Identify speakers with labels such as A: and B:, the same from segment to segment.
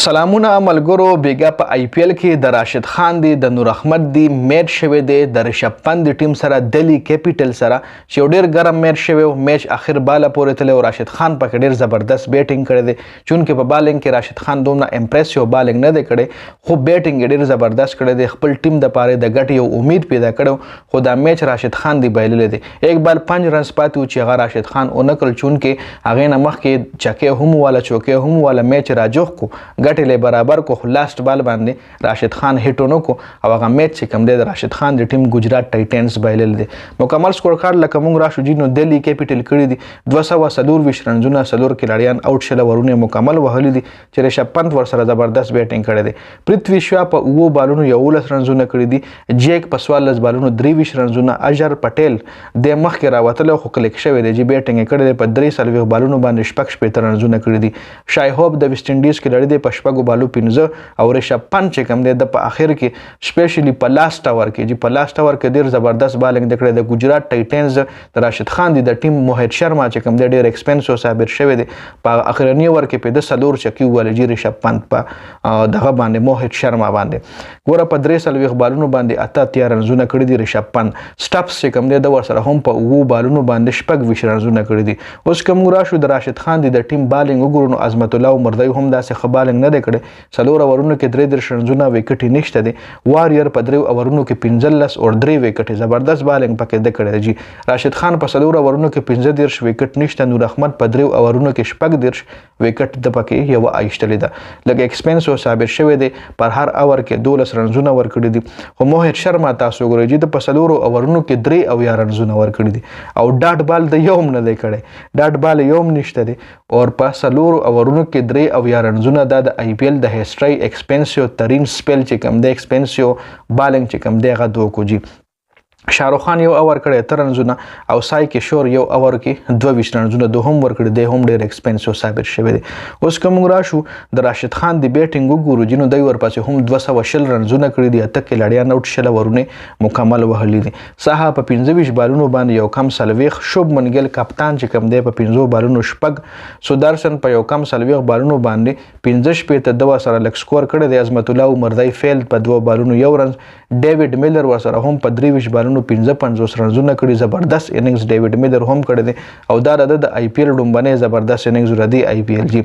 A: سلامونه ملګرو بیګا په آی پی ایل کې د راشد خان دی د نور احمد دی میچ شوی دی د رشب پنت ټیم سره دلی کیپیټل سره چې یو ډیر ګرم میچ شوی او میچ اخر بالا پورې تللی او راشد خان پکې ډیر زبردست بیټینګ کړی دی چونکې په بالینګ کې راشد خان دومره امپریسیو بالینګ نه دی کړی خو بیټینګ ډیر زبردست کړی دی خپل ټیم د پاره د ګټې یو امید پیدا کړو خو دا میچ راشد خان دی بایللی دی ایک بال 5 رنز پاتې و چې هغه راشد خان اونکل چونکې هغې نه مخکې چکې هم والا چوکې هم والا میچ راجوخ کو ګټې له برابر کو خو لاست بال باندې راشد خان هټونو کو او هغه میچ چې کوم دی د راشد خان د ټیم ګجرات ټایټنز بایلل دی مکمل سکور کارت لکه مونږ راشو جی نو دلی کیپیټل کړی دی 224 رنزونه سلور کلاړیان آوټ شل ورونه مکمل وهلی دي چې رشب پنت ور سره زبردست بیټینګ کړی دی پرتوی شوا په وو بالونو 11 رنزونه کړی دي جیک په 14 بالونو 23 رنزونه اجر پټیل د مخ کې راوتل خو کلیک شوی دی چې بیټینګ کړی دی په 3 بالونو باندې شپږ شپږ رنزونه کړی دي شای هوب د ویسټ انډیز کې لړی دی په شپږو بالو 15 او رشب پنت چې کوم دی د په اخر کې سپیشلی په لاست اور کې چې په لاست اور کې ډیر زبردست بالینګ د کړی د ګجرات ټایټنز د راشد خان دی د ټیم موهد شرما چې کوم دی ډیر ایکسپنسیو ثابت شوی دی په اخرنی اور کې په د سلور چکی ولجی رشب پنت په دغه باندې موهد شرما باندې ګوره په 3 بالونو باندې اته 13 رنزونه کړی دي رشب پنت سټاپس چې کوم دی د ور سره هم په وو بالونو باندې شپږ 20 رنزونه کړی دي اوس کوم راشو د راشد خان دی د ټیم بالینګ وګورو نو عظمت الله عمر دی هم داسې خبالنګ نه دی کړی سلور اورونو کې 3 رنزونه وکټي نشته دي واریر په 3 اورونو کې 15 او 3 وکټي زبردست بالینګ پکې د کړی جی راشد خان په سلور اورونو کې 15 وکټ نشته نور احمد په 3 اورونو کې شپږ وکټ د پکې یو ایشتلی ده لکه ایکسپنسو ثابت شوی دی پر هر اور کې 12 رنزونه ور کړی دي خو موهد شرما تاسو ګورئ جی د په سلور اورونو کې 3 او یا رنزونه ور کړی دي او ډاټ بال د یوم نه دی کړی ډاټ بال یوم نشته دی او په سلور اورونو کې 3 او یا رنزونه د آی پی ایل د هیستوري ایکسپنسیو ترین سپیل چې کوم د ایکسپنسیو بالینګ چې کوم دی غو کو جی شاروخ خان یو اور کړی 3 رنزونه او سای کشور یو اور کې 22 رنزونه دوهم ور کړی دی هم ډیر ایکسپنسیو ثابت شوی دی اوس کوم راشو د راشد خان دی بیټینګ وګورو جنو دی ور پاسه هم 220 رنزونه کړی دی اته کې لړیان اوټ شل ورونه مکمل وهلی دي صحه په 25 بالونو باندې یو کم سلويخ شوب منګل کپتان چې کوم دی په 15 بالونو شپږ سودارسن په یو کم سلويخ بالونو باندې 15 په دوا سره لک سکور کړی دی عظمت الله عمر دی فیل په 2 بالونو یو رنز ډیوډ میلر ور سره هم په 23 بالونو 55 رنزونه کړي زبردست اننګز ډیوډ میلر هم کړی دی او دا د آی پی ایل ډومبنه زبردست اننګز ردی آی پی ایل جی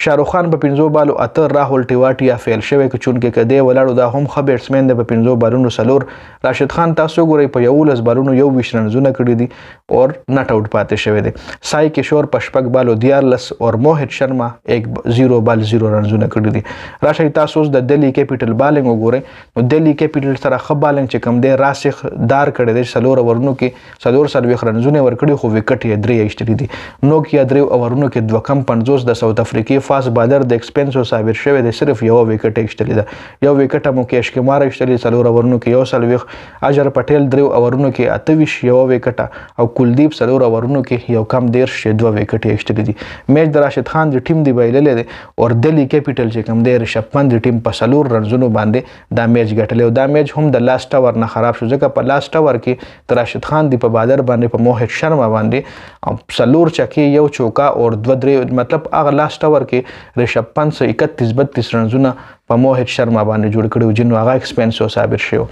A: شاروخ خان په 15 بالو اته راهول ټیواټیا فیل شوی چونکې کده ولاړو دا هم خ بیټسمن د په 15 بالونو سلور راشد خان تاسو ګورئ په 11 بالونو یو 20 رنزونه کړي دي او نټ آوټ پاتې شوی دی سای کشور په شپږ بالو 14 او موهد شرما 1-0 بال 0 رنزونه کړي دي راشي تاسو د دلی کیپیټل بالینګ وګورئ نو دلی کیپیټل سره خ بالینګ چې کم دی راسخ دار کړی دی سلور اورونو کې سلور سلويخ رنزونه ور کړی خو وکټ یې 3 ایشتلی دي نو کې 3 اورونو کې 2 کم 50 د ساوث افریقی فاست بالر د ایکسپنسو ثابت شوی دی صرف یو وکټ ایشتلی ده یو وکټ مو کې اشکمار ایشتلی سلور اورونو کې یو سلويخ اجر پټیل 3 اورونو کې 28 یو وکټ او کلدیپ سلور اورونو کې یو کم 12 2 وکټ ایشتلی دي میچ د راشد خان د ټیم دی بایللې دی او دلی کیپیټل چې کوم دی رشب پنت د ټیم په سلور رنزونو باندې دا میچ ګټلی او دا میچ هم د لاست اور نه خراب شو ځکه په لاست اور کې د راشد خان دی په بالر باندې په موهد شرما باندې سلور چکی یو چوکا او 2-3 مطلب هغه لاست اور کې رشب پنت 31-32 رنزونه په موهد شرما باندې جوړ کړو جنو هغه ایکسپنسیو ثابت شو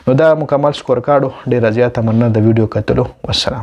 A: نو دا مکمل سکور کارډو ډیر زیاته مننه د ویډیو کتلو والسلام